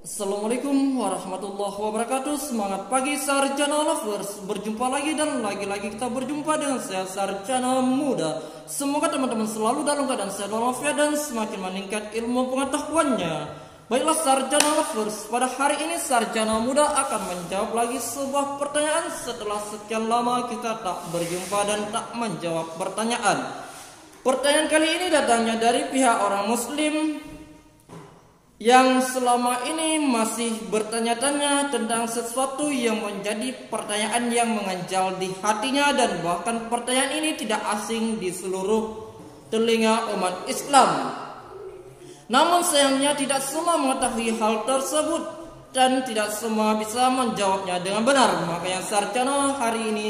Assalamualaikum warahmatullahi wabarakatuh. Semangat pagi Sarjana Lovers. Berjumpa lagi dan lagi-lagi kita berjumpa dengan saya Sarjana Muda. Semoga teman-teman selalu dalam keadaan sehat walafiat dan semakin meningkat ilmu pengetahuannya. Baiklah Sarjana Lovers, pada hari ini Sarjana Muda akan menjawab lagi sebuah pertanyaan setelah sekian lama kita tak berjumpa dan tak menjawab pertanyaan. Pertanyaan kali ini datangnya dari pihak orang muslim yang selama ini masih bertanya-tanya tentang sesuatu yang menjadi pertanyaan yang mengganjal di hatinya, dan bahkan pertanyaan ini tidak asing di seluruh telinga umat Islam. Namun sayangnya tidak semua mengetahui hal tersebut dan tidak semua bisa menjawabnya dengan benar. Makanya Sarjana hari ini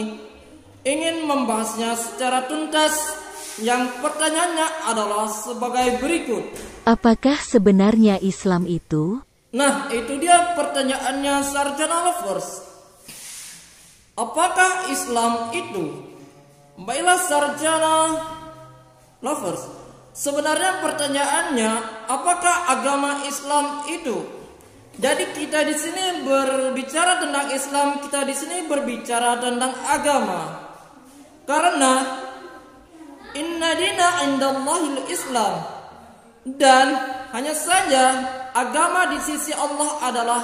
ingin membahasnya secara tuntas. Yang pertanyaannya adalah sebagai berikut. Apakah sebenarnya Islam itu? Nah, itu dia pertanyaannya Sarjana Lovers. Apakah Islam itu? Baiklah Sarjana Lovers, sebenarnya pertanyaannya, apakah agama Islam itu? Jadi kita di sini berbicara tentang Islam, kita di sini berbicara tentang agama. Karena inna dina indallahil Islam, dan hanya saja agama di sisi Allah adalah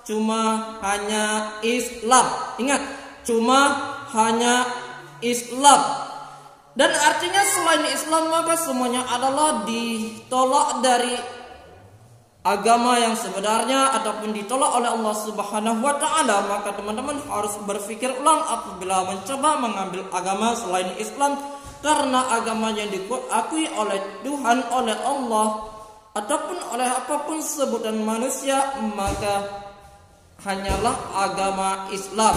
cuma hanya Islam. Ingat, cuma hanya Islam. Dan artinya selain Islam maka semuanya adalah ditolak dari agama yang sebenarnya ataupun ditolak oleh Allah Subhanahu wa taala. Maka teman-teman harus berpikir ulang apabila mencoba mengambil agama selain Islam, karena agama yang diakui oleh Tuhan, oleh Allah, ataupun oleh apapun sebutan manusia, maka hanyalah agama Islam.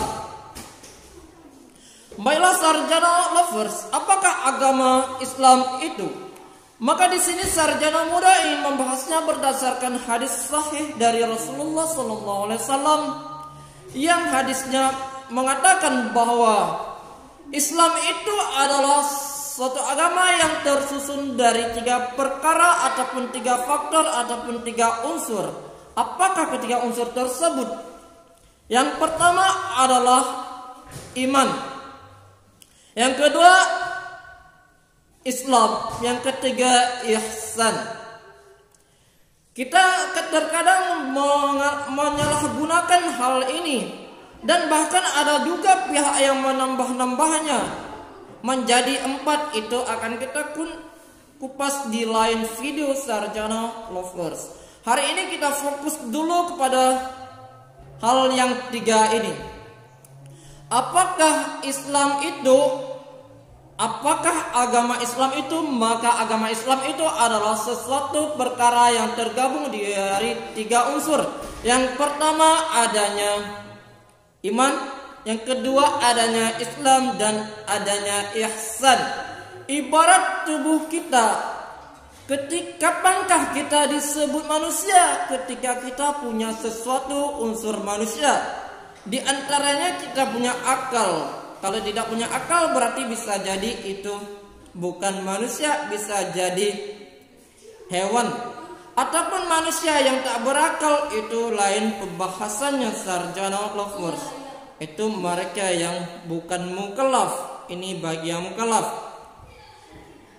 Baiklah Sarjana Lovers, apakah agama Islam itu? Maka di sini Sarjana Muda ingin membahasnya berdasarkan hadis sahih dari Rasulullah SAW, yang hadisnya mengatakan bahwa Islam itu adalah suatu agama yang tersusun dari 3 perkara ataupun 3 faktor ataupun 3 unsur. Apakah ketiga unsur tersebut? Yang pertama adalah iman. Yang kedua Islam. Yang ketiga ihsan. Kita terkadang menyalahgunakan hal ini, dan bahkan ada juga pihak yang menambah-nambahnya menjadi 4. Itu akan kita kupas di lain video Sarjana Lovers. Hari ini kita fokus dulu kepada hal yang 3 ini. Apakah agama Islam itu? Maka agama Islam itu adalah sesuatu perkara yang tergabung dari 3 unsur. Yang pertama adanya iman, yang kedua adanya Islam, dan adanya ihsan. Ibarat tubuh kita, kapankah kita disebut manusia? Ketika kita punya sesuatu unsur manusia. Di antaranya kita punya akal. Kalau tidak punya akal berarti bisa jadi itu bukan manusia, bisa jadi hewan. Ataupun manusia yang tak berakal, itu lain pembahasannya Sarjana Lovers. Itu mereka yang bukan mukallaf. Ini bagi yang mukallaf.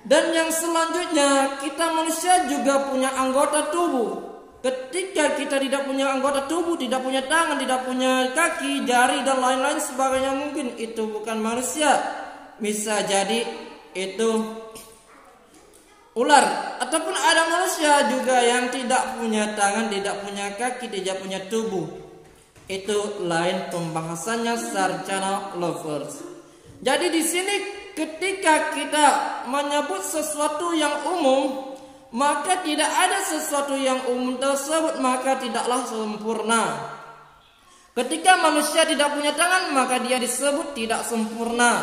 Dan yang selanjutnya, kita manusia juga punya anggota tubuh. Ketika kita tidak punya anggota tubuh, tidak punya tangan, tidak punya kaki, jari, dan lain-lain sebagainya, mungkin itu bukan manusia. Bisa jadi itu ular. Ataupun ada manusia juga yang tidak punya tangan, tidak punya kaki, tidak punya tubuh. Itu lain pembahasannya Sarjana Lovers. Jadi di sini ketika kita menyebut sesuatu yang umum, maka tidak ada sesuatu yang umum tersebut, maka tidaklah sempurna. Ketika manusia tidak punya tangan, maka dia disebut tidak sempurna.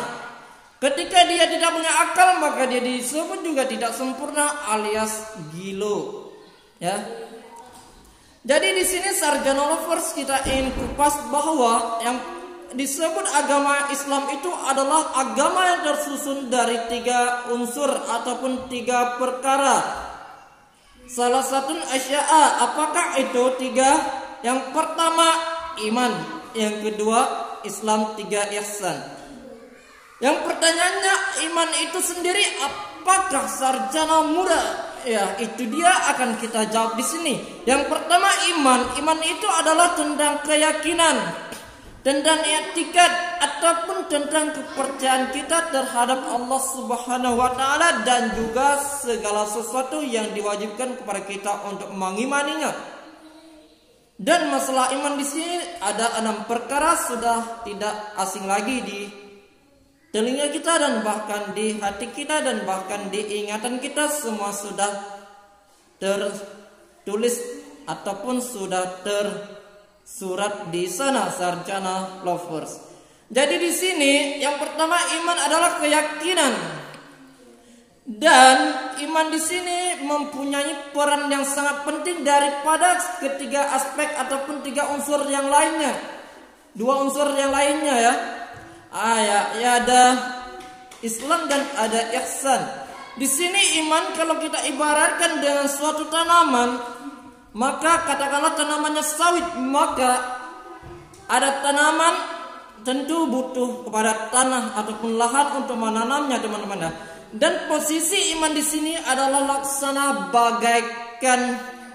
Ketika dia tidak punya akal, maka dia disebut juga tidak sempurna alias gilo. Ya. Jadi di sini Sarjana Lovers kita ingin kupas bahwa yang disebut agama Islam itu adalah agama yang tersusun dari 3 unsur ataupun 3 perkara. Salah satu asya'a, apakah itu 3 Yang pertama iman, yang kedua Islam, tiga ihsan. Yang pertanyaannya, iman itu sendiri apakah sarjana muda? Ya, itu dia akan kita jawab di sini. Yang pertama iman itu adalah tentang keyakinan, tentang i'tikad ataupun tentang kepercayaan kita terhadap Allah Subhanahu wa taala dan juga segala sesuatu yang diwajibkan kepada kita untuk mengimaninya. Dan masalah iman di sini ada 6 perkara sudah tidak asing lagi di telinga kita dan bahkan di hati kita dan bahkan di ingatan kita, semua sudah tertulis ataupun sudah tersurat di sana sarjana lovers. Jadi di sini yang pertama iman adalah keyakinan. Dan iman di sini mempunyai peran yang sangat penting daripada ketiga aspek ataupun 3 unsur yang lainnya. 2 unsur yang lainnya ya. Ya ada Islam dan ada ihsan. Di sini iman kalau kita ibaratkan dengan suatu tanaman, maka katakanlah tanamannya sawit, maka ada tanaman tentu butuh kepada tanah ataupun lahan untuk menanamnya, teman-teman. Dan posisi iman di sini adalah laksana bagaikan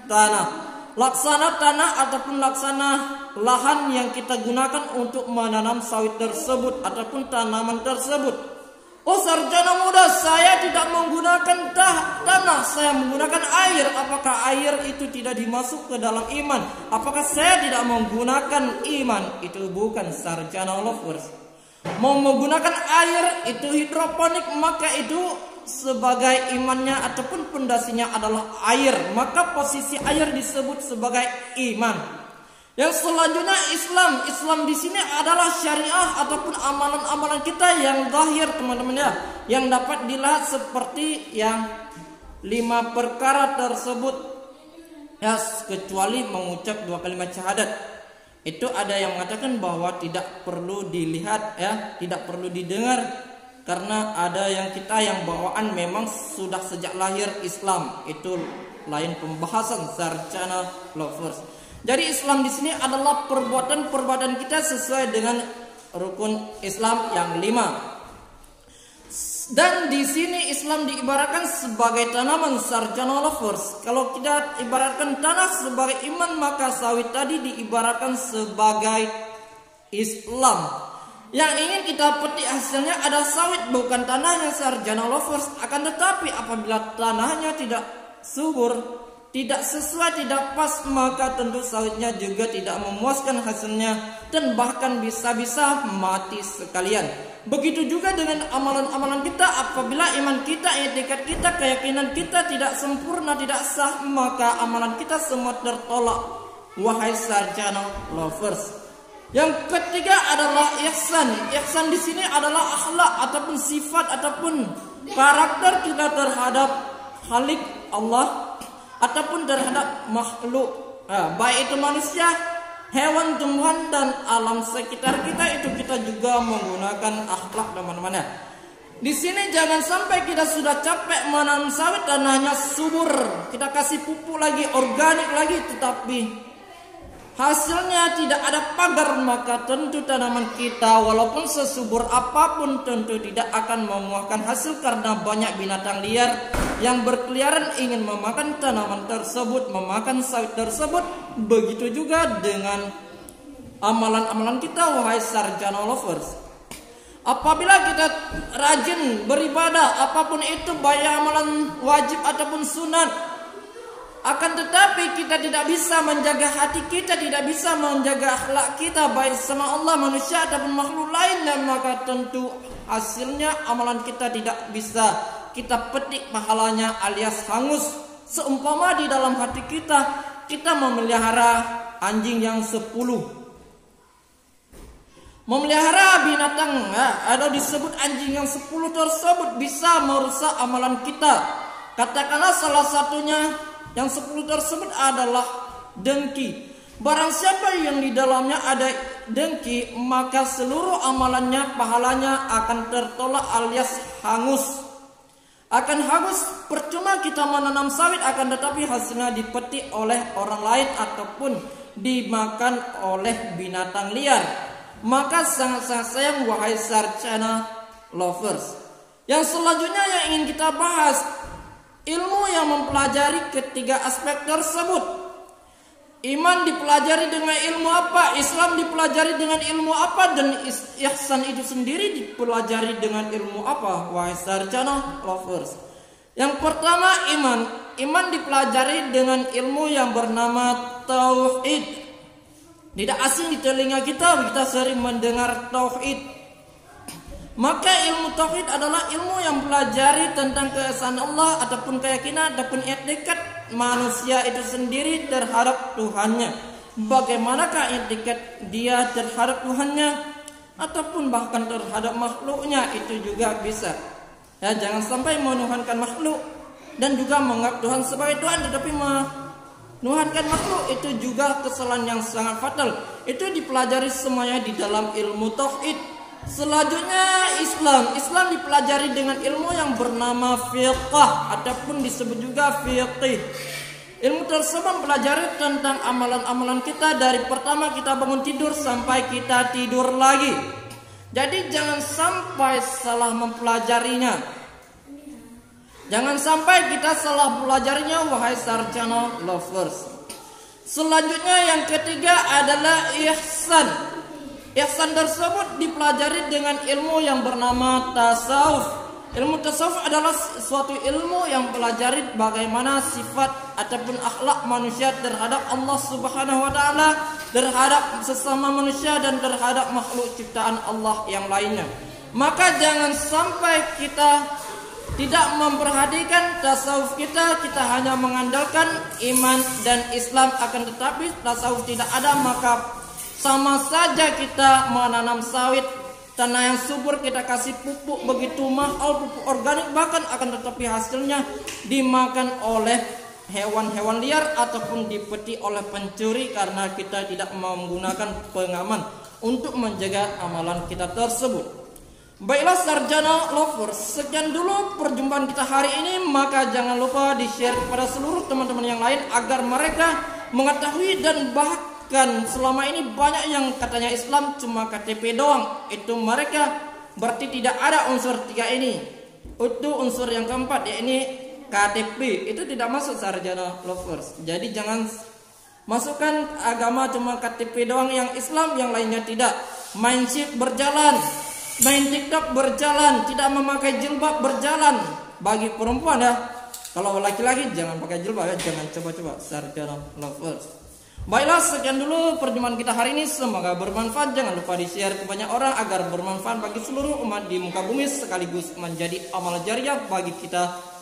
tanah. Laksana tanah ataupun laksana lahan yang kita gunakan untuk menanam sawit tersebut ataupun tanaman tersebut. Oh sarjana muda, saya tidak menggunakan tanah, saya menggunakan air. Apakah air itu tidak dimasuk ke dalam iman? Apakah saya tidak menggunakan iman? Itu bukan sarjana lovers. Mau menggunakan air itu hidroponik, maka itu sebagai imannya ataupun pondasinya adalah air, maka posisi air disebut sebagai iman. Yang selanjutnya Islam di sini adalah syariah ataupun amalan-amalan kita yang zahir, teman-teman ya, yang dapat dilihat seperti yang 5 perkara tersebut ya, kecuali mengucap 2 kalimat syahadat. Itu ada yang mengatakan bahwa tidak perlu dilihat ya, tidak perlu didengar, karena ada yang kita yang bawaan memang sudah sejak lahir Islam. Itu lain pembahasan sarjana lovers. Jadi Islam di sini adalah perbuatan-perbuatan kita sesuai dengan rukun Islam yang 5. Dan di sini Islam diibaratkan sebagai tanaman sarjana lovers. Kalau kita ibaratkan tanah sebagai iman, maka sawit tadi diibaratkan sebagai Islam. Yang ingin kita petik hasilnya ada sawit, bukan tanahnya sarjana lovers. Akan tetapi apabila tanahnya tidak subur, tidak sesuai, tidak pas, maka tentu sawitnya juga tidak memuaskan hasilnya dan bahkan bisa-bisa mati sekalian. Begitu juga dengan amalan-amalan kita, apabila iman kita, i'tikad kita, keyakinan kita tidak sempurna, tidak sah, maka amalan kita semua tertolak. Wahai sarjana lovers. Yang ketiga adalah ihsan. Ihsan di sini adalah akhlak ataupun sifat ataupun karakter kita terhadap Khalik Allah ataupun terhadap makhluk, baik itu manusia, hewan, tumbuhan dan alam sekitar kita, itu kita juga menggunakan akhlak, teman-teman ya. Di sini jangan sampai kita sudah capek menanam sawit tanahnya subur, kita kasih pupuk lagi, organik lagi, tetapi hasilnya tidak ada pagar, maka tentu tanaman kita walaupun sesubur apapun tentu tidak akan membuahkan hasil karena banyak binatang liar yang berkeliaran ingin memakan tanaman tersebut, memakan sawit tersebut. Begitu juga dengan amalan-amalan kita, wahai sarjana lovers. Apabila kita rajin beribadah apapun itu, baik amalan wajib ataupun sunat, akan tetapi kita tidak bisa menjaga hati kita, tidak bisa menjaga akhlak kita baik sama Allah, manusia ataupun makhluk lain, dan maka tentu hasilnya amalan kita tidak bisa kita petik pahalanya alias hangus. Seumpama di dalam hati kita memelihara anjing yang 10, memelihara binatang atau disebut anjing yang 10 tersebut bisa merusak amalan kita. Katakanlah salah satunya yang 10 tersebut adalah dengki. Barang siapa yang di dalamnya ada dengki, maka seluruh amalannya, pahalanya akan tertolak alias hangus. Akan hangus, percuma kita menanam sawit, akan tetapi hasilnya dipetik oleh orang lain ataupun dimakan oleh binatang liar. Maka sangat-sangat sayang wahai sarjana lovers. Yang selanjutnya yang ingin kita bahas, ilmu yang mempelajari ketiga aspek tersebut. Iman dipelajari dengan ilmu apa? Islam dipelajari dengan ilmu apa? Dan ihsan itu sendiri dipelajari dengan ilmu apa? Wahai sarjana lovers. Yang pertama iman. Iman dipelajari dengan ilmu yang bernama tauhid. Tidak asing di telinga kita sering mendengar tauhid. Maka ilmu tauhid adalah ilmu yang pelajari tentang keesaan Allah ataupun keyakinan ataupun etikat manusia itu sendiri terhadap Tuhannya. Bagaimanakah etikat dia terhadap Tuhannya ataupun bahkan terhadap makhluknya, itu juga bisa. Ya, jangan sampai menuhankan makhluk dan juga menganggap Tuhan sebagai Tuhan, tetapi menuhankan makhluk itu juga kesalahan yang sangat fatal. Itu dipelajari semuanya di dalam ilmu tauhid. Selanjutnya Islam dipelajari dengan ilmu yang bernama fiqh ataupun disebut juga fiqih. Ilmu tersebut mempelajari tentang amalan-amalan kita dari pertama kita bangun tidur sampai kita tidur lagi. Jadi jangan sampai salah mempelajarinya. Jangan sampai kita salah pelajarinya wahai sarjana lovers. Selanjutnya yang ketiga adalah ihsan. Ihsan tersebut dipelajari dengan ilmu yang bernama tasawuf. Ilmu tasawuf adalah suatu ilmu yang pelajari bagaimana sifat ataupun akhlak manusia terhadap Allah Subhanahu wa taala, terhadap sesama manusia dan terhadap makhluk ciptaan Allah yang lainnya. Maka jangan sampai kita tidak memperhatikan tasawuf kita hanya mengandalkan iman dan Islam, akan tetapi tasawuf tidak ada, maka sama saja kita menanam sawit, tanah yang subur kita kasih pupuk begitu mahal, pupuk organik, bahkan akan tetapi hasilnya dimakan oleh hewan-hewan liar ataupun dipeti oleh pencuri karena kita tidak menggunakan pengaman untuk menjaga amalan kita tersebut. Baiklah sarjana lovers, sekian dulu perjumpaan kita hari ini. Maka jangan lupa di-share kepada seluruh teman-teman yang lain agar mereka mengetahui, dan bahkan selama ini banyak yang katanya Islam cuma KTP doang. Itu mereka berarti tidak ada unsur tiga ini. Itu unsur yang keempat, yakni KTP. Itu tidak masuk sarjana lovers. Jadi jangan masukkan agama cuma KTP doang yang Islam, yang lainnya tidak. Mindset berjalan, main TikTok berjalan, tidak memakai jilbab berjalan. Bagi perempuan ya, kalau laki-laki jangan pakai jilbab ya, jangan coba-coba sarjana lovers. Baiklah, sekian dulu perjumpaan kita hari ini. Semoga bermanfaat. Jangan lupa di-share ke banyak orang agar bermanfaat bagi seluruh umat di muka bumi, sekaligus menjadi amal jariah bagi kita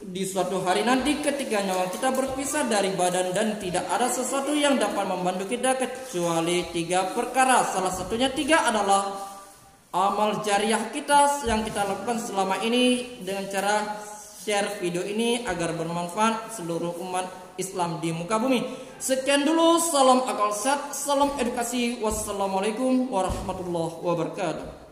di suatu hari nanti ketika nyawa kita berpisah dari badan, dan tidak ada sesuatu yang dapat membantu kita kecuali tiga perkara. Salah satunya tiga adalah amal jariah kita yang kita lakukan selama ini dengan cara share video ini agar bermanfaat seluruh umat Islam di muka bumi. Sekian dulu, salam akal sehat, salam edukasi, wassalamualaikum warahmatullahi wabarakatuh.